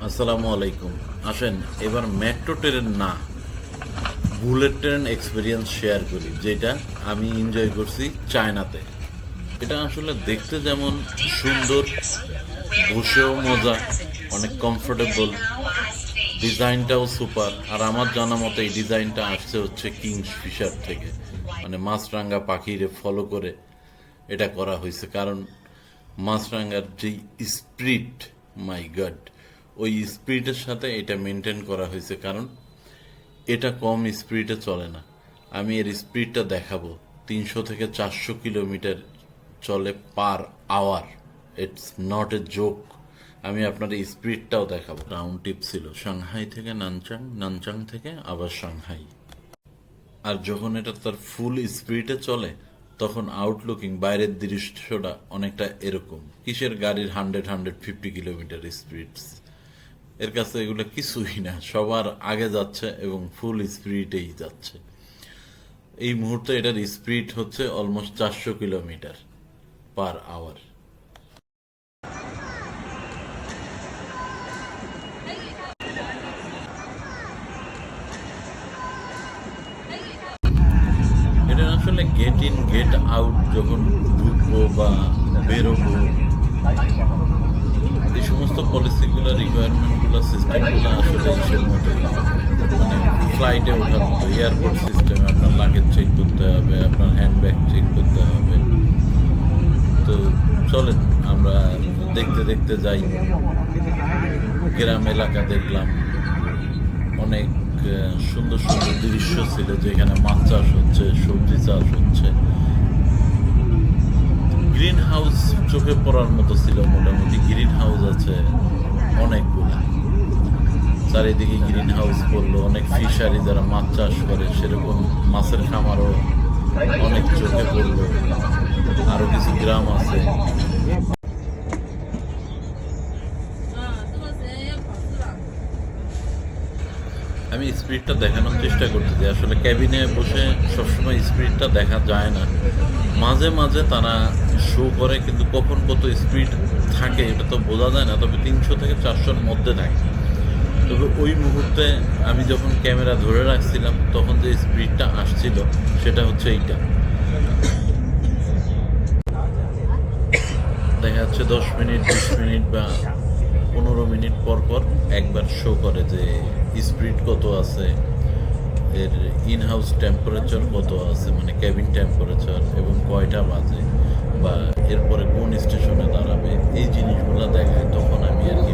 আসসালামু আলাইকুম। আসেন এবার মেট্রো ট্রেন না, বুলেট ট্রেন এক্সপিরিয়েন্স শেয়ার করি, যেটা আমি এনজয় করছি চায়নাতে। এটা আসলে দেখতে যেমন সুন্দর, বসেও মজা, অনেক কমফোর্টেবল, ডিজাইনটাও সুপার। আর আমার জানা মতো এই ডিজাইনটা আসছে হচ্ছে কিংফিশার থেকে, মানে মাছরাঙা পাখিরে ফলো করে এটা করা হয়েছে। কারণ মাছরাঙার যেই স্পিরিট, মাই গড, ওই স্পিরিটের সাথে এটা মেনটেন করা হয়েছে। কারণ এটা কম স্পিডে চলে না। আমি এর স্পিডটা দেখাবো। 300 থেকে 400 কিলোমিটার চলে per hour. It's not a joke. আমি আপনার এই স্পিডটাও দেখাবো। রাউন্ড টিপ ছিল সাংহাই থেকে নানচাং, নানচাং থেকে আবার সাংহাই। আর যখন এটা তার ফুল স্পিডে চলে তখন আউটলুকিং, বাইরের দৃশ্যটা অনেকটা এরকম। কিসের গাড়ির 100-150 কিলোমিটার স্পিডস, এর কাছে এগুলো কিছুই না, সবার আগে যাচ্ছে এবং ফুল স্পিডেই যাচ্ছে। এই মুহূর্তে এটার স্পিড হচ্ছে অলমোস্ট 400 কিলোমিটার পার আওয়ার। এটা আসলে গেট ইন গেট আউট, যখন ঢুকবো বা বেরোবো, এই সমস্ত পলিসিগুলো, রিকোয়ারমেন্টগুলো, সিস্টেমগুলো আসলে ইসের মতো, মানে ফ্লাইটে ওঠার মতো। এয়ারপোর্ট সিস্টেমে আপনার লাগেজ চেক করতে হবে, আপনার হ্যান্ডব্যাগ চেক করতে হবে। তো চলেন আমরা দেখতে দেখতে যাই। গ্রাম এলাকা দেখলাম, অনেক সুন্দর সুন্দর দৃশ্য ছিল, যেখানে মাছ চাষ হচ্ছে, সবজি চাষ হচ্ছে। গ্রিন হাউস চোখে পড়ার মতো ছিল। মোটামুটি গ্রিন হাউস আছে অনেকগুলা, চারিদিকে গ্রিন হাউস পড়লো। অনেক ফিশারি, যারা মাছ চাষ করে সেরকম মাছের খামারও অনেক চোখে পড়লো। আরো কিছু গ্রাম আছে। আমি স্পিডটা দেখানোর চেষ্টা করতেছি। আসলে ক্যাবিনে বসে সবসময় স্পিডটা দেখা যায় না, মাঝে মাঝে তারা শো করে, কিন্তু কখন কত স্পিড থাকে এটা তো বোঝা যায় না। তবে 300 থেকে 400-র মধ্যে থাকে। তবে ওই মুহূর্তে আমি যখন ক্যামেরা ধরে রাখছিলাম তখন যে স্পিডটা আসছিল সেটা হচ্ছে এইটা। দেখা যাচ্ছে 10 মিনিট, 20 মিনিট বা 15 মিনিট পর পর একবার শো করে যে স্পিড কত আছে, এর ইনহাউস টেম্পারেচার কত আছে, মানে ক্যাবিন টেম্পারেচার, এবং কয়টা বাজে, বা এরপরে কোন স্টেশনে দাঁড়াবে, এই জিনিসগুলো দেখায়। তখন আমি আর কি